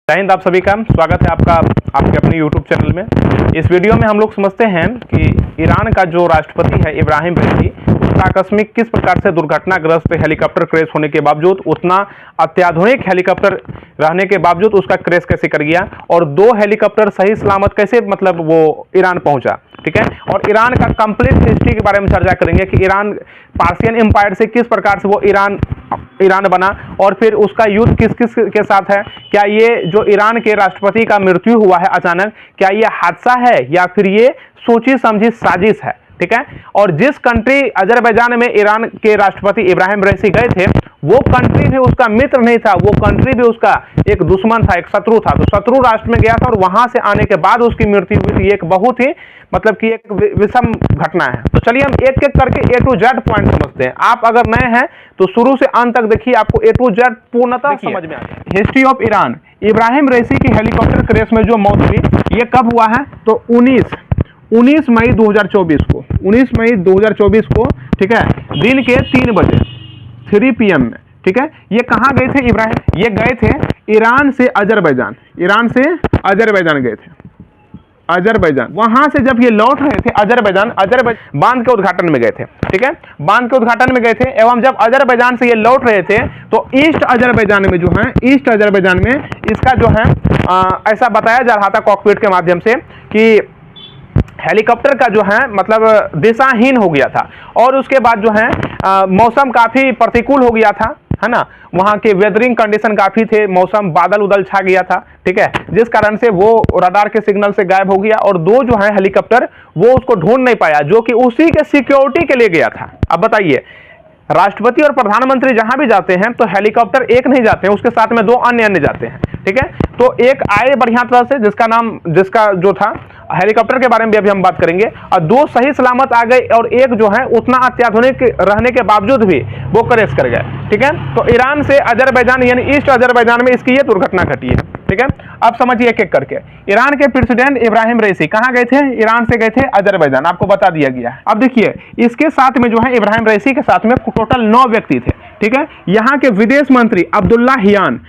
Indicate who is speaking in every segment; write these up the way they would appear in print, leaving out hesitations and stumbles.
Speaker 1: जय हिंद। आप सभी का स्वागत है आपका आपके अपने YouTube चैनल में। इस वीडियो में हम लोग समझते हैं कि ईरान का जो राष्ट्रपति है इब्राहिम रईसी, उसका आकस्मिक किस प्रकार से दुर्घटनाग्रस्त हेलीकॉप्टर क्रैश होने के बावजूद, उतना अत्याधुनिक हेलीकॉप्टर रहने के बावजूद उसका क्रैश कैसे कर गया, और 2 हेलीकॉप्टर सही सलामत कैसे मतलब वो ईरान पहुंचा। ठीक है, और ईरान का कंप्लीट हिस्ट्री के बारे में चर्चा करेंगे कि ईरान पार्सियन एम्पायर से किस प्रकार से वो ईरान बना, और फिर उसका युद्ध किस किस के साथ है। क्या ये जो ईरान के राष्ट्रपति का मृत्यु हुआ है अचानक, क्या ये हादसा है या फिर ये सोची समझी साजिश है। ठीक है, और जिस कंट्री अजरबैजान में ईरान के राष्ट्रपति इब्राहिम रईसी गए थे, वो कंट्री भी उसका मित्र नहीं था, वो कंट्री भी उसका एक दुश्मन था, एक शत्रु था। तो शत्रु राष्ट्र में गया था और वहां से आने के बाद उसकी मृत्यु हुई थी। एक बहुत ही मतलब कि एक विषम घटना है। तो चलिए हम एक एक करके A to Z पॉइंट समझते हैं। आप अगर नए हैं तो शुरू से अंत तक देखिए, आपको A to Z पूर्णतः समझ में आ जाएगा। History of Iran. Ebrahim Raisi की हेलीकॉप्टर क्रैश में जो मौत हुई, ये कब हुआ है तो 19 मई 2024 को, 19 मई 2024 को, ठीक है, दिन के 3 बजे 3 PM में। ठीक है, ये कहाँ गए थे इब्राहिम? ये गए थे ईरान से अजरबैजान, ईरान से अजरबैजान गए थे, अजरबैजान। वहां से जब ये लौट रहे थे अजरबैजान बांध के उद्घाटन में गए थे। ठीक है, बांध के उद्घाटन में गए थे, एवं जब अजरबैजान से ये लौट रहे थे तो ईस्ट अजरबैजान में जो है, ईस्ट अजरबैजान में इसका जो है ऐसा बताया जा रहा था कॉकपिट के माध्यम से कि हेलीकॉप्टर का जो है मतलब दिशाहीन हो गया था, और उसके बाद जो है मौसम काफी प्रतिकूल हो गया था, है ना। वहां के वेदरिंग कंडीशन काफी थे, मौसम बादल उदल छा गया था। ठीक है, जिस कारण से वो रडार के सिग्नल से गायब हो गया, और 2 जो है हेलीकॉप्टर वो उसको ढूंढ नहीं पाया, जो कि उसी के सिक्योरिटी के लिए गया था। अब बताइए, राष्ट्रपति और प्रधानमंत्री जहां भी जाते हैं तो हेलीकॉप्टर एक नहीं जाते हैं, उसके साथ में 2 अन्य जाते हैं। ठीक है, तो एक आए बढ़िया तरह से, जिसका जो था हेलीकॉप्टर के बारे में भी अभी हम बात करेंगे, और 2 सही सलामत आ गए, और एक जो है उतना अत्याधुनिक रहने के बावजूद भी वो क्रैश कर गए। ठीक है, तो ईरान से अजरबैजान यानी ईस्ट अजरबैजान में इसकी ये दुर्घटना घटी है। ठीक है, अब समझिए एक एक करके। ईरान के प्रेसिडेंट इब्राहिम रईसी कहाँ गए थे? ईरान से गए थे अजरबैजान, आपको बता दिया गया है। अब देखिए, इसके साथ में जो है इब्राहिम रईसी के साथ में टोटल 9 व्यक्ति थे। ठीक है, यहाँ के विदेश मंत्री अब्दुल्ला हियान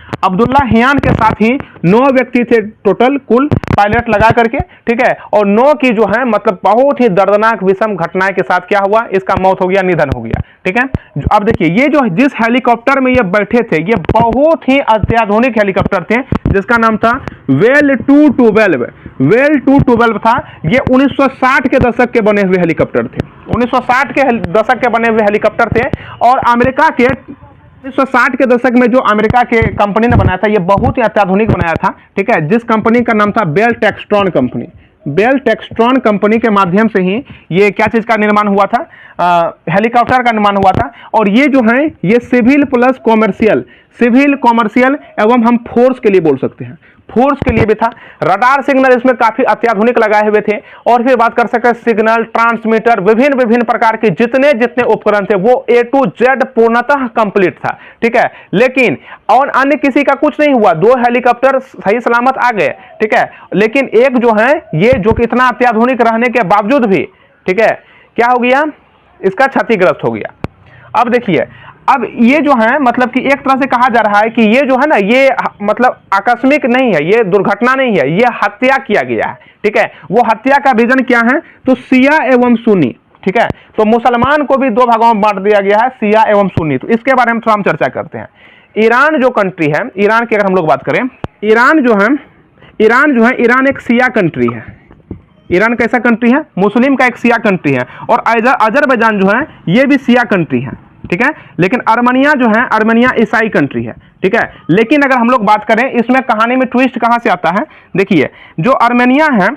Speaker 1: के साथ ही 9 व्यक्ति थे टोटल, कुल पायलट लगा करके। ठीक है, और 9 की जो है मतलब बहुत ही दर्दनाक विषम घटनाएं के साथ क्या हुआ, इसका मौत हो गया, निधन हो गया। ठीक है, अब देखिए, ये जो जिस हेलीकॉप्टर में ये बैठे थे, ये बहुत ही अत्याधुनिक हेलीकॉप्टर थे, जिसका नाम था वेल 212 था। ये 1960 के दशक के बने हुए हेलीकॉप्टर थे, 1960 के दशक के बने हुए हेलीकॉप्टर थे। और अमेरिका के 1960 के दशक में जो अमेरिका के कंपनी ने बनाया था, ये बहुत ही अत्याधुनिक बनाया था। ठीक है, जिस कंपनी का नाम था Bell Textron company. Bell Textron company के माध्यम से ही ये क्या चीज का निर्माण हुआ था, हेलीकॉप्टर का निर्माण हुआ था। और ये जो है ये सिविल प्लस कॉमर्शियल एवं हम फोर्स के लिए बोल सकते हैं, फोर्स के लिए भी था। रडार सिग्नल इसमें काफी अत्याधुनिक लगाए हुए थे। और फिर बात कर सकते हैं सिग्नल, ट्रांसमीटर, विभिन्न प्रकार के जितने उपकरण थे, वो A to Z पूर्णतः कंप्लीट था। ठीक है, लेकिन और अन्य किसी का कुछ नहीं हुआ, 2 हेलीकॉप्टर सही सलामत आ गए। ठीक है, लेकिन एक जो है ये जो कि इतना अत्याधुनिक रहने के बावजूद भी, ठीक है, क्या हो गया, इसका क्षतिग्रस्त हो गया। अब देखिए, अब ये जो है मतलब कि एक तरह से कहा जा रहा है कि ये जो है ना, ये मतलब आकस्मिक नहीं है, ये दुर्घटना नहीं है, ये हत्या किया गया है। ठीक है, वो हत्या का रीजन क्या है तो शिया एवं सुन्नी। ठीक है, तो मुसलमान को भी 2 भागों में बांट दिया गया है, शिया एवं सुन्नी। तो इसके बारे में थोड़ा हम चर्चा करते हैं। ईरान जो कंट्री है, ईरान की अगर हम लोग बात करें, ईरान एक शिया कंट्री है। ईरान कैसा कंट्री है? मुस्लिम का एक शिया कंट्री है। और अजरबैजान जो है ये भी शिया कंट्री है। ठीक है, लेकिन अर्मेनिया जो है, अर्मेनिया ईसाई कंट्री है। ठीक है, लेकिन अगर हम लोग बात करें इसमें कहानी में ट्विस्ट कहां से आता है, देखिए, जो अर्मेनिया है,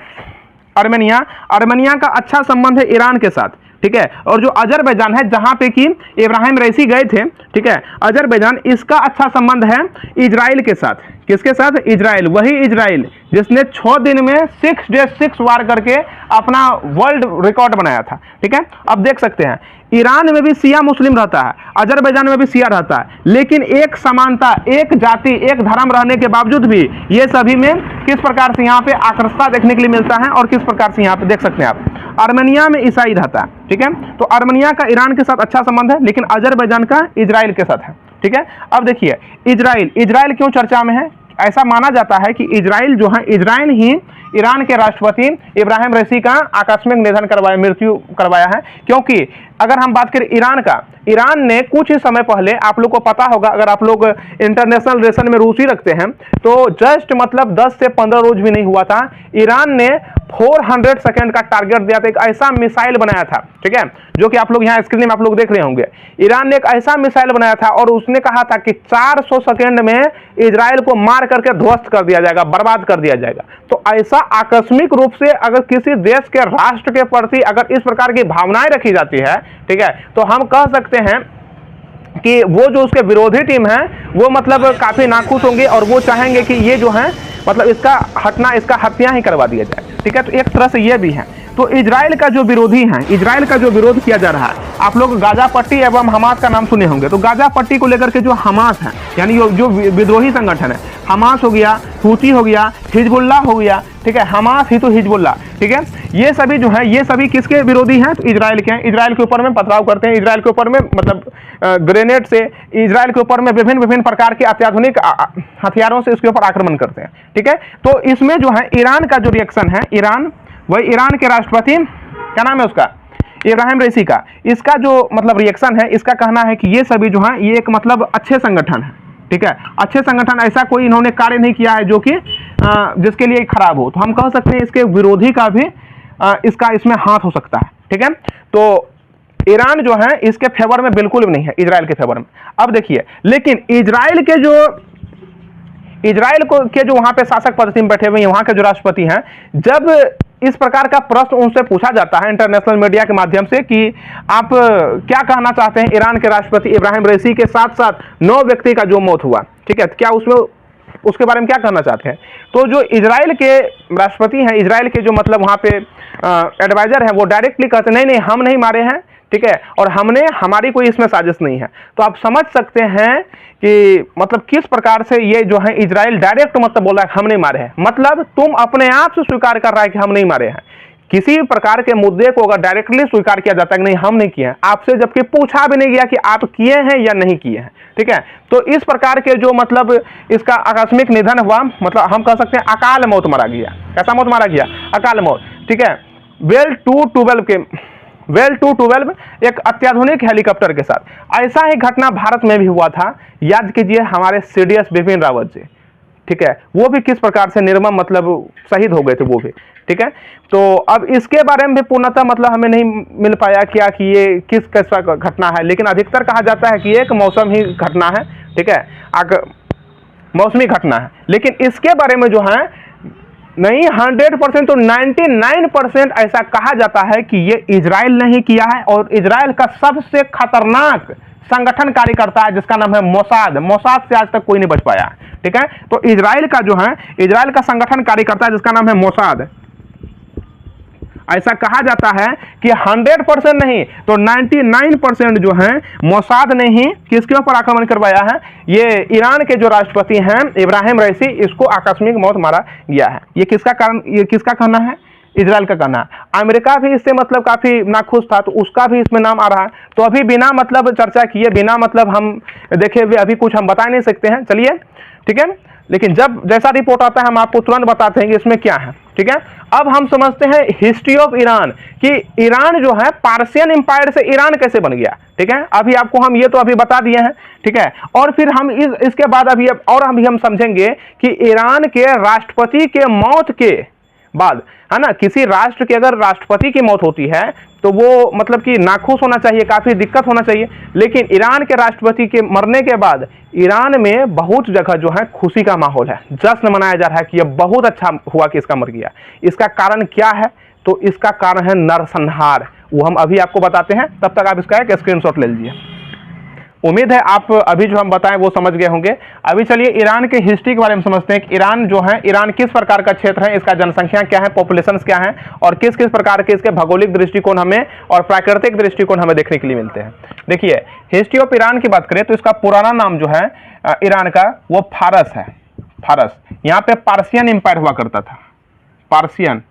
Speaker 1: अर्मेनिया का अच्छा संबंध है ईरान के साथ। ठीक है, और जो अजरबैजान है, जहां पे कि इब्राहिम रईसी गए थे, ठीक है, अजरबैजान, इसका अच्छा संबंध है इजराइल के साथ। किसके साथ? इजराइल, वही इजराइल जिसने 6 दिन में 6 days 6 वार करके अपना वर्ल्ड रिकॉर्ड बनाया था। ठीक है, अब देख सकते हैं ईरान में भी शिया मुस्लिम रहता है, अजरबैजान में भी शिया रहता है, लेकिन एक समानता, एक जाति, एक धर्म रहने के बावजूद भी ये सभी में किस प्रकार से यहाँ पे आकर्षता देखने के लिए मिलता है, और किस प्रकार से यहाँ पे देख सकते हैं आप, अर्मेनिया में ईसाई रहता है। ठीक है, तो अर्मेनिया का ईरान के साथ अच्छा संबंध है, लेकिन अजरबैजान का इजराइल के साथ है। ठीक है, अब देखिए इजराइल क्यों चर्चा में है? ऐसा माना जाता है कि इजराइल जो है, इजराइल ही ईरान के राष्ट्रपति इब्राहिम रईसी का आकस्मिक निधन मृत्यु करवाया है। क्योंकि अगर हम बात करें ईरान का, ईरान ने कुछ ही समय पहले, आप लोग को पता होगा अगर आप लोग इंटरनेशनल रिलेशन में रुचि रखते हैं, तो जस्ट मतलब 10 से 15 रोज भी नहीं हुआ था, ईरान ने 400 सेकंड का टारगेट दिया था, एक ऐसा मिसाइल बनाया था, ठीक है, जो कि आप लोग यहाँ स्क्रीन में आप लोग देख रहे होंगे। ईरान ने एक ऐसा मिसाइल बनाया था और उसने कहा था कि 400 सेकंड में इजराइल को मार करके ध्वस्त कर दिया जाएगा, बर्बाद कर दिया जाएगा। तो ऐसा आकस्मिक रूप से अगर किसी देश के राष्ट्र के प्रति अगर इस प्रकार की भावनाएं रखी जाती है, ठीक है, तो हम कह सकते हैं कि वो जो उसके विरोधी टीम है वो मतलब काफी नाखुश होंगे और वो चाहेंगे कि ये जो है मतलब इसका हटना, इसका हत्या ही करवा दिया जाए, ठीक है। तो एक तरह से ये भी है। तो इजराइल का जो विरोधी है, इजराइल का जो विरोध किया जा रहा है, आप लोग गाजा पट्टी एवं हमास का नाम सुने होंगे। तो गाजा पट्टी को लेकर के जो हमास है, यानी जो विद्रोही संगठन है, हमास हो गया, हूती हो गया, हिजबुल्लाह हो गया, ठीक है, हमास ही तो हिजबुल्लाह, ठीक है, ये सभी जो है, ये सभी किसके विरोधी हैं? तो इजराइल के हैं। इजराइल के ऊपर में पथराव करते हैं, इजराइल के ऊपर में मतलब ग्रेनेड से, इजराइल के ऊपर में विभिन्न प्रकार के अत्याधुनिक हथियारों से इसके ऊपर आक्रमण करते हैं, ठीक है। तो इसमें जो है ईरान का जो रिएक्शन है, ईरान के राष्ट्रपति, क्या नाम है उसका, इब्राहिम रईसी का, इसका जो मतलब रिएक्शन है, इसका कहना है कि ये सभी जो है ये एक मतलब अच्छे संगठन है, ठीक है, अच्छे संगठन, ऐसा कोई इन्होंने कार्य नहीं किया है जो कि जिसके लिए खराब हो। तो हम कह सकते हैं इसके विरोधी का भी इसका इसमें हाथ हो सकता है, ठीक है। तो ईरान जो है इसके फेवर में बिल्कुल भी नहीं है, इजराइल के फेवर में। अब देखिए, लेकिन इजराइल के जो वहां पे शासक पद में बैठे हुए हैं, वहां के जो राष्ट्रपति हैं, जब इस प्रकार का प्रश्न उनसे पूछा जाता है इंटरनेशनल मीडिया के माध्यम से कि आप क्या कहना चाहते हैं ईरान के राष्ट्रपति इब्राहिम रईसी के साथ साथ 9 व्यक्ति का जो मौत हुआ, ठीक है, क्या उसमें उसके बारे में क्या कहना चाहते हैं? तो जो इजराइल के राष्ट्रपति हैं, इजराइल के जो मतलब वहां पे एडवाइजर हैं, वो डायरेक्टली कहते हैं नहीं हम नहीं मारे हैं, ठीक है, और हमारी कोई इसमें साजिश नहीं है। तो आप समझ सकते हैं कि मतलब किस प्रकार से ये जो है इजराइल डायरेक्ट मतलब बोल रहा है हम नहीं मारे हैं, मतलब तुम अपने आप से स्वीकार कर रहा है कि हम नहीं मारे हैं। किसी भी प्रकार के मुद्दे को अगर डायरेक्टली स्वीकार किया जाता है कि नहीं हम नहीं किए हैं, आपसे जबकि पूछा भी नहीं गया कि आप किए हैं या नहीं किए हैं, ठीक है। तो इस प्रकार के जो मतलब इसका आकस्मिक निधन हुआ, मतलब हम कह सकते हैं अकाल मौत मारा गया। कैसा मौत मारा गया? अकाल मौत, ठीक है। वेल 212 एक अत्याधुनिक हेलीकॉप्टर के साथ। ऐसा ही घटना भारत में भी हुआ था, याद कीजिए, हमारे CDS बिपिन रावत जी, ठीक है, वो भी किस प्रकार से निर्मम मतलब शहीद हो गए थे वो भी, ठीक है। तो अब इसके बारे में भी पूर्णतः मतलब हमें नहीं मिल पाया क्या कि ये किस कैसा घटना है, लेकिन अधिकतर कहा जाता है कि एक मौसम ही घटना है, ठीक है, मौसमी घटना है। लेकिन इसके बारे में जो है नहीं 100% तो 99% ऐसा कहा जाता है कि ये इजराइल ने ही किया है, और इजराइल का सबसे खतरनाक संगठन कार्य करता है जिसका नाम है मोसाद से आज तक कोई नहीं बच पाया, ठीक है। तो इजराइल का जो है, इजराइल का संगठन कार्य करता है जिसका नाम है मोसाद। ऐसा कहा जाता है कि 100% नहीं तो 99% जो है मोसाद ने ही किसके ऊपर आक्रमण करवाया है, ये ईरान के जो राष्ट्रपति हैं इब्राहिम रईसी, इसको आकस्मिक मौत मारा गया है। ये किसका कारण, ये किसका कहना है? इजराइल का कहना है। अमेरिका भी इससे मतलब काफी नाखुश था, तो उसका भी इसमें नाम आ रहा है। तो अभी बिना मतलब चर्चा किए, बिना मतलब हम देखे हुए अभी कुछ हम बता नहीं सकते हैं, चलिए, ठीक है। लेकिन जब जैसा रिपोर्ट आता है हम आपको तुरंत बताते हैं कि इसमें क्या है, ठीक है। अब हम समझते हैं हिस्ट्री ऑफ ईरान, कि ईरान जो है पार्सियन एम्पायर से ईरान कैसे बन गया, ठीक है। अभी आपको हम ये तो अभी बता दिए हैं, ठीक है। और फिर हम इसके बाद अभी हम समझेंगे कि ईरान के राष्ट्रपति के मौत के बाद, है ना, किसी राष्ट्र के अगर राष्ट्रपति की मौत होती है तो वो मतलब कि नाखुश होना चाहिए, काफी दिक्कत होना चाहिए। लेकिन ईरान के राष्ट्रपति के मरने के बाद ईरान में बहुत जगह जो है खुशी का माहौल है, जश्न मनाया जा रहा है कि यह बहुत अच्छा हुआ कि इसका मर गया। इसका कारण क्या है? तो इसका कारण है नरसंहार, वो हम अभी आपको बताते हैं। तब तक आप इसका एक स्क्रीनशॉट ले लीजिए। उम्मीद है आप अभी जो हम बताएं वो समझ गए होंगे। अभी चलिए ईरान के हिस्ट्री के बारे में समझते हैं कि ईरान जो है, ईरान किस प्रकार का क्षेत्र है, इसका जनसंख्या क्या है, पॉपुलेशन क्या है, और किस किस प्रकार के इसके भौगोलिक दृष्टिकोण हमें और प्राकृतिक दृष्टिकोण हमें देखने के लिए मिलते हैं। देखिए, हिस्ट्री ऑफ ईरान की बात करें तो इसका पुराना नाम जो है ईरान का वो फारस है। फारस, यहाँ पे पार्सियन एम्पायर हुआ करता था, पार्सियन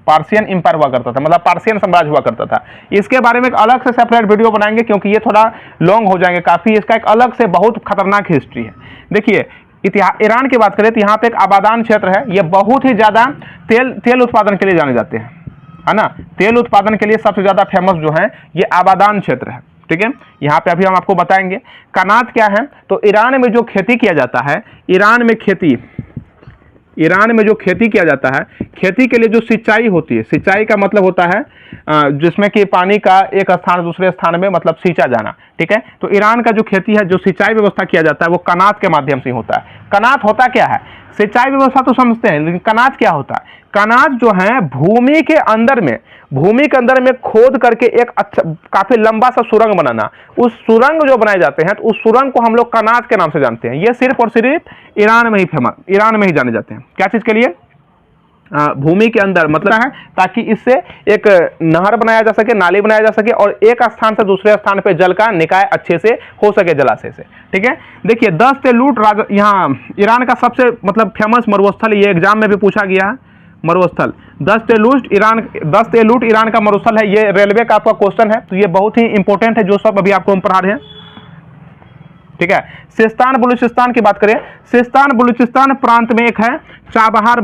Speaker 1: पार्सियन एम्पायर हुआ करता था, मतलब पार्सियन साम्राज्य हुआ करता था। इसके बारे में एक अलग से सेपरेट वीडियो बनाएंगे क्योंकि ये थोड़ा लॉन्ग हो जाएंगे काफ़ी, इसका एक अलग से बहुत खतरनाक हिस्ट्री है। देखिए ईरान की बात करें तो यहाँ पे एक आबादान क्षेत्र है, ये बहुत ही ज़्यादा तेल उत्पादन के लिए जाने जाते हैं, है ना। तेल उत्पादन के लिए सबसे ज़्यादा फेमस जो है ये आबादान क्षेत्र है, ठीक है। यहाँ पे अभी हम आपको बताएंगे। कनात क्या है, तो ईरान में जो खेती किया जाता है, ईरान में जो खेती किया जाता है, खेती के लिए जो सिंचाई होती है, सिंचाई का मतलब होता है जिसमें कि पानी का एक स्थान से दूसरे स्थान में मतलब सींचा जाना, ठीक है। तो ईरान का जो खेती है, जो सिंचाई व्यवस्था किया जाता है वो कनात के माध्यम से होता है। कनात होता क्या है, सिंचाई व्यवस्था तो समझते हैं, लेकिन कनात क्या होता है। कनात जो है भूमि के अंदर में खोद करके एक अच्छा काफी लंबा सा सुरंग बनाना, उस सुरंग जो बनाए जाते हैं तो उस सुरंग को हम लोग कनात के नाम से जानते हैं। ये सिर्फ और सिर्फ ईरान में ही जाने जाते हैं। क्या चीज के लिए, भूमि के अंदर मतलब है ताकि इससे एक नहर बनाया जा सके, नाली बनाया जा सके और एक स्थान से दूसरे स्थान पे जल का निकाय अच्छे से हो सके जलाशय से, ठीक है। देखिए दस्त लूट यहाँ ईरान का सबसे मतलब फेमस मरुस्थल, ये एग्जाम में भी पूछा गया है, मरुस्थल दस्त लूट ईरान का मरुस्थल है। ये रेलवे का आपका क्वेश्चन है, तो ये बहुत ही इंपॉर्टेंट है जो सब अभी आपको हम पढ़ा रहे हैं, ठीक है। सिस्तान बलूचिस्तान की बात करें, सिस्तान बलूचिस्तान प्रांत में एक है चाबहार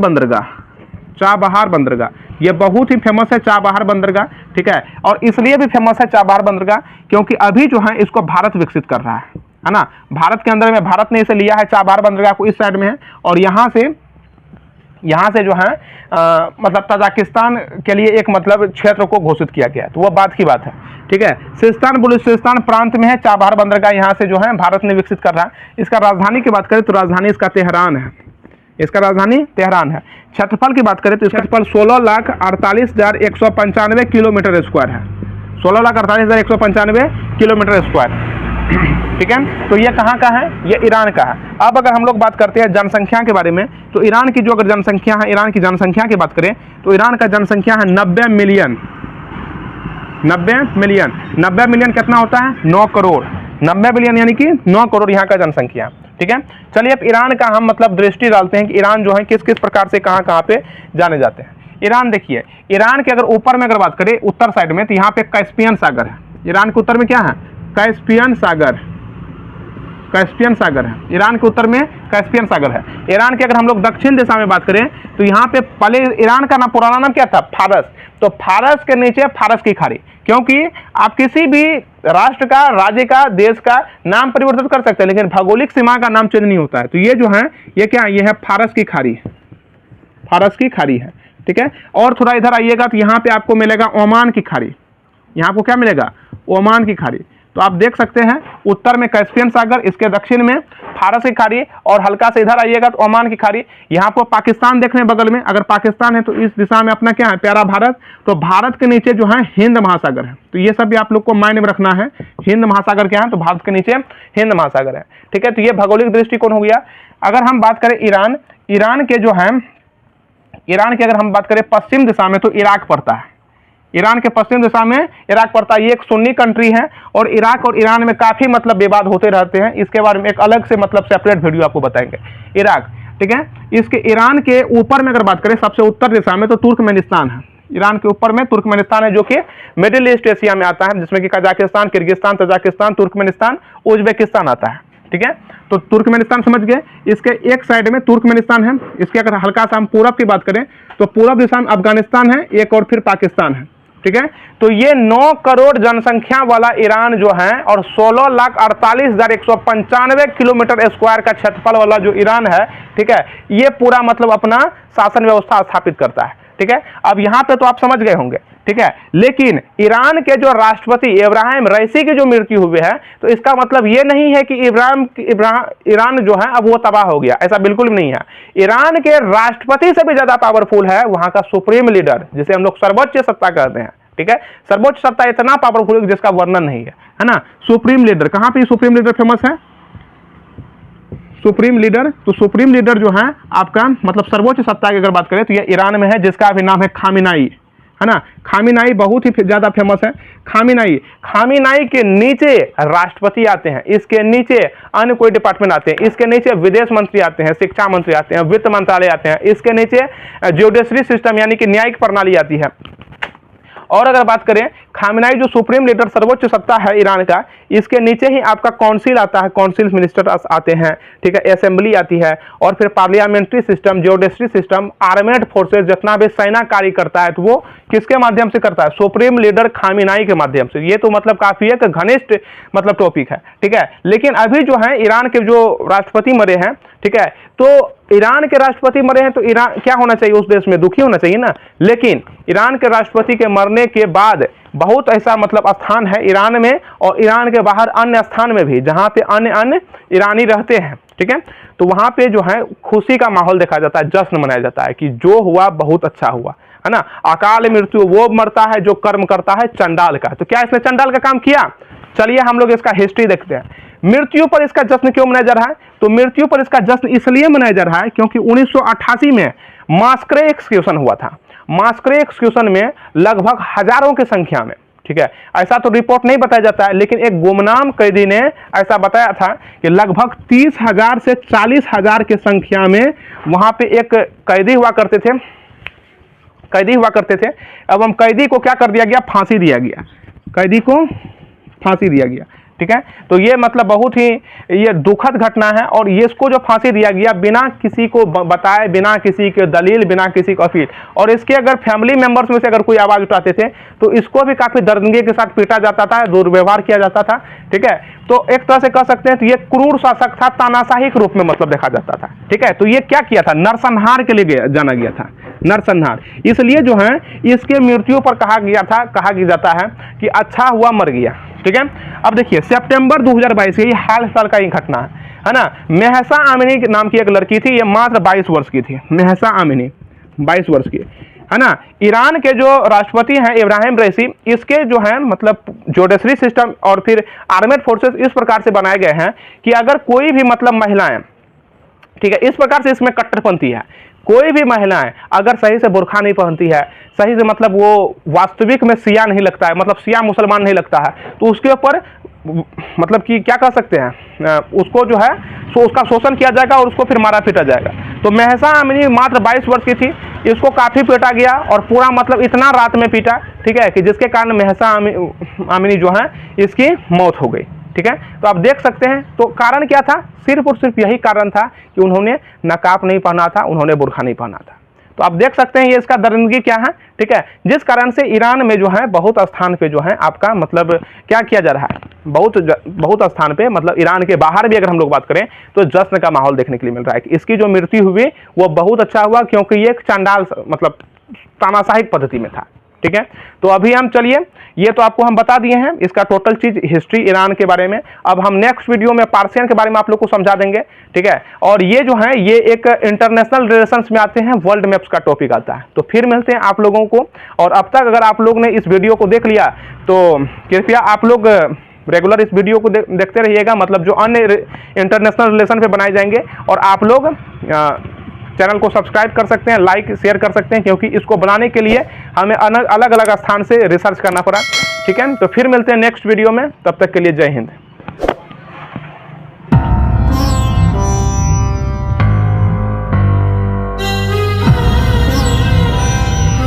Speaker 1: बंदरगाह, ये बहुत ही फेमस है चाबहार बंदरगाह, ठीक है। और इसलिए भी फेमस है चाबहार बंदरगाह क्योंकि अभी जो है इसको भारत विकसित कर रहा है ना। भारत के अंदर में भारत ने इसे लिया है, चाबहार बंदरगाह को इस साइड में है, और यहाँ से जो है मतलब तजाकिस्तान के लिए एक मतलब क्षेत्र को घोषित किया गया है, तो वह बात की बात है, ठीक है। सिस्तान बलूचिस्तान प्रांत में है चाबहार बंदरगाह, यहाँ से जो है भारत ने विकसित कर रहा है। इसका राजधानी की बात करें तो राजधानी इसका तेहरान है, इसका राजधानी तेहरान है। क्षेत्रफल की बात करें तो इसका क्षेत्रफल 16,48,195 किलोमीटर स्क्वायर है, 16,48,195 किलोमीटर स्क्वायर, ठीक है। तो ये कहाँ का है, ये ईरान का है। अब अगर हम लोग बात करते हैं जनसंख्या के बारे में, तो ईरान की जो अगर जनसंख्या है, ईरान की जनसंख्या की बात करें तो ईरान का जनसंख्या है 90 मिलियन। 90 मिलियन कितना होता है, 9 करोड़। 90 मिलियन यानी कि 9 करोड़ यहाँ का जनसंख्या, ठीक है। चलिए अब ईरान का हम मतलब दृष्टि डालते हैं कि ईरान जो है किस किस प्रकार से कहाँ पे जाने जाते हैं। ईरान देखिए, ईरान के अगर ऊपर में अगर बात करें उत्तर साइड में, तो यहाँ पे कैस्पियन सागर है। ईरान के उत्तर में क्या है, कैस्पियन सागर है। ईरान के उत्तर में कैस्पियन सागर है। ईरान के अगर हम लोग दक्षिण दिशा में बात करें तो यहाँ पे पहले ईरान का नाम, पुराना नाम क्या था, फारस। तो फारस के नीचे फारस की खाड़ी, क्योंकि आप किसी भी राष्ट्र का, राज्य का, देश का नाम परिवर्तित कर सकते हैं लेकिन भौगोलिक सीमा का नाम चेंज नहीं होता है। तो ये जो है ये क्या है, ये है फारस की खाड़ी है, ठीक है। और थोड़ा इधर आइएगा तो यहाँ पे आपको मिलेगा ओमान की खाड़ी। यहाँ आपको क्या मिलेगा, ओमान की खाड़ी। तो आप देख सकते हैं उत्तर में कैस्पियन सागर, इसके दक्षिण में फारस की खाड़ी, और हल्का से इधर आइएगा तो ओमान की खाड़ी। यहाँ पर पाकिस्तान देख रहे हैं बगल में, अगर पाकिस्तान है तो इस दिशा में अपना क्या है, प्यारा भारत। तो भारत के नीचे जो है हिंद महासागर है। तो ये सब भी आप लोग को माइंड में रखना है, हिंद महासागर क्या है, तो भारत के नीचे हिंद महासागर है, ठीक है। तो ये भौगोलिक दृष्टिकोण हो गया। अगर हम बात करें ईरान के जो है, ईरान की अगर हम बात करें पश्चिम दिशा में तो इराक पड़ता है। ईरान के पश्चिम दिशा में इराक पड़ता है। ये एक सुन्नी कंट्री है और इराक और ईरान में काफी मतलब विवाद होते रहते हैं। इसके बारे में एक अलग से मतलब सेपरेट वीडियो आपको बताएंगे। इराक, ठीक है। इसके ईरान के ऊपर में अगर बात करें सबसे उत्तर दिशा में तो तुर्कमेनिस्तान है। ईरान के ऊपर में तुर्कमेनिस्तान है जो कि मिडिल ईस्ट एशिया में आता है, जिसमें कि Kazakhstan, Kyrgyzstan, Tajikistan, Turkmenistan, Uzbekistan आता है, ठीक है। तो तुर्कमेनिस्तान समझ गए। इसके एक साइड में तुर्कमेनिस्तान है। इसके अगर हल्का सा हम पूरब की बात करें तो पूरब दिशा में अफगानिस्तान है, एक और फिर पाकिस्तान है, ठीक है। तो ये 9 करोड़ जनसंख्या वाला ईरान जो है और 16,48,195 किलोमीटर स्क्वायर का क्षेत्रफल वाला जो ईरान है, ठीक है, ये पूरा मतलब अपना शासन व्यवस्था स्थापित करता है, ठीक है। अब यहाँ पे तो आप समझ गए होंगे, ठीक है। लेकिन ईरान के जो राष्ट्रपति इब्राहिम रईसी की जो मृत्यु हुई है, तो इसका मतलब ये नहीं है कि ईरान जो है अब वो तबाह हो गया, ऐसा बिल्कुल भी नहीं है। ईरान के राष्ट्रपति से भी ज्यादा पावरफुल है वहां का सुप्रीम लीडर, जिसे हम लोग सर्वोच्च सत्ता कहते हैं, ठीक है। सर्वोच्च सत्ता इतना पावरफुल है जिसका वर्णन नहीं है ना। सुप्रीम लीडर, कहां पे सुप्रीम लीडर फेमस है, सुप्रीम लीडर। तो सुप्रीम लीडर जो है आपका मतलब सर्वोच्च सत्ता की अगर बात करें तो ये ईरान में है, जिसका भी नाम है खामिनाई। है ना। खामिनाई बहुत ही ज़्यादा फेमस है। खामिनाई के नीचे राष्ट्रपति आते हैं, इसके नीचे अन्य कोई डिपार्टमेंट आते हैं, इसके नीचे विदेश मंत्री आते हैं, शिक्षा मंत्री आते हैं, वित्त मंत्रालय आते हैं, इसके नीचे ज्युडिशरी सिस्टम यानी कि न्यायिक प्रणाली आती है। और अगर बात करें खामिनाई जो सुप्रीम लीडर सर्वोच्च सत्ता है ईरान का, इसके नीचे ही आपका काउंसिल आता है, काउंसिल मिनिस्टर आते हैं, ठीक है, असेंबली आती है, और फिर parliamentary system, judiciary system, armed forces, जितना भी सेना कार्य करता है तो वो किसके माध्यम से करता है? सुप्रीम लीडर खामिनाई के माध्यम से। ये तो मतलब काफी एक घनिष्ठ मतलब टॉपिक है, ठीक है। लेकिन अभी जो है ईरान के जो राष्ट्रपति मरे हैं, ठीक है, तो ईरान के राष्ट्रपति मरे हैं तो ईरान क्या होना चाहिए? उस देश में दुखी होना चाहिए ना। लेकिन ईरान के राष्ट्रपति के मरने के बाद बहुत ऐसा मतलब स्थान है ईरान में और ईरान के बाहर अन्य स्थान में भी जहां पे अन्य ईरानी रहते हैं, ठीक है, तो वहां पे जो है खुशी का माहौल देखा जाता है, जश्न मनाया जाता है कि जो हुआ बहुत अच्छा हुआ, है ना। अकाल मृत्यु वो मरता है जो कर्म करता है चंडाल का। तो क्या इसने चंडाल का काम किया? चलिए हम लोग इसका हिस्ट्री देखते हैं। मृत्यु पर इसका जश्न क्यों मनाया जा रहा है? तो मृत्यु पर इसका जश्न इसलिए मनाया जा रहा है क्योंकि 1988 में मास्करे एक्सक्यूशन हुआ था। मास्करे एक्सक्यूशन में लगभग हजारों की संख्या में, ठीक है, ऐसा तो रिपोर्ट नहीं बताया जाता है, लेकिन एक गुमनाम कैदी ने ऐसा बताया था कि लगभग 30,000 से 40,000 की संख्या में वहां पे एक कैदी हुआ करते थे एवं कैदी को क्या कर दिया गया? फांसी दिया गया। कैदी को फांसी दिया गया, ठीक है। तो ये मतलब बहुत ही ये दुखद घटना है और ये इसको जो फांसी दिया गया बिना किसी को बताए, बिना किसी के दलील, बिना किसी को अपील, और इसके अगर फैमिली मेंबर्स में से अगर कोई आवाज उठाते थे तो इसको भी काफी दर्दनाक के साथ पीटा जाता था, दुर्व्यवहार किया जाता था, ठीक है। तो एक तरह से कह सकते हैं तो ये क्रूर शासक था, तानाशाही के रूप में मतलब देखा जाता था, ठीक है। तो ये क्या किया था? नरसंहार के लिए जाना गया था, नरसंहार। इसलिए जो है इसके मृत्यु पर कहा जाता है कि अच्छा हुआ मर गया, ठीक है। अब देखिए सितंबर 2022 ये हाल फिलहाल का ही घटना है ना। महसा आमिनी नाम की एक लड़की थी, ये मात्र 22 वर्ष की थी। महसा आमिनी 22 वर्ष की, है ना। ईरान के जो राष्ट्रपति हैं इब्राहिम रईसी, इसके जो है मतलब ज्युडिशरी सिस्टम और फिर आर्मेड फोर्सेस इस प्रकार से बनाए गए हैं कि अगर कोई भी मतलब महिलाएं, ठीक है, इस प्रकार से इसमें कट्टरपंथी है। कोई भी महिलाएं अगर सही से बुर्खा नहीं पहनती है, सही से मतलब वो वास्तविक में शिया नहीं लगता है, मतलब शिया मुसलमान नहीं लगता है, तो उसके ऊपर मतलब कि क्या कह सकते हैं, उसको जो है उसका शोषण किया जाएगा और उसको फिर मारा पीटा जाएगा। तो महसा आमिनी मात्र 22 वर्ष की थी, इसको काफी पीटा गया और पूरा मतलब इतना रात में पीटा, ठीक है, कि जिसके कारण महसा आमिनी जो है इसकी मौत हो गई, ठीक है। तो आप देख सकते हैं तो कारण क्या था? सिर्फ और सिर्फ यही कारण था कि उन्होंने नकाब नहीं पहना था, उन्होंने बुर्खा नहीं पहना था। तो आप देख सकते हैं ये इसका दर्दनाकी क्या है, ठीक है, जिस कारण से ईरान में जो है बहुत स्थान पे जो है आपका मतलब क्या किया जा रहा है, बहुत स्थान पे मतलब ईरान के बाहर भी अगर हम लोग बात करें तो जश्न का माहौल देखने के लिए मिल रहा है कि इसकी जो मृत्यु हुई वो बहुत अच्छा हुआ क्योंकि ये एक चंडाल मतलब तानाशाही पद्धति में था, ठीक है। तो अभी हम चलिए ये तो आपको हम बता दिए हैं इसका टोटल चीज हिस्ट्री ईरान के बारे में। अब हम नेक्स्ट वीडियो में पार्सियन के बारे में आप लोग को समझा देंगे, ठीक है। और ये जो है ये एक इंटरनेशनल रिलेशंस में आते हैं, वर्ल्ड मैप्स का टॉपिक आता है। तो फिर मिलते हैं आप लोगों को। और अब तक अगर आप लोग ने इस वीडियो को देख लिया तो कृपया आप लोग रेगुलर इस वीडियो को देखते रहिएगा, मतलब जो अन्य इंटरनेशनल रिलेशन पे बनाए जाएंगे। और आप लोग चैनल को सब्सक्राइब कर सकते हैं, लाइक शेयर कर सकते हैं, क्योंकि इसको बनाने के लिए हमें अलग अलग स्थान से रिसर्च करना पड़ा, ठीक है। तो फिर मिलते हैं नेक्स्ट वीडियो में, तब तक के लिए जय हिंद।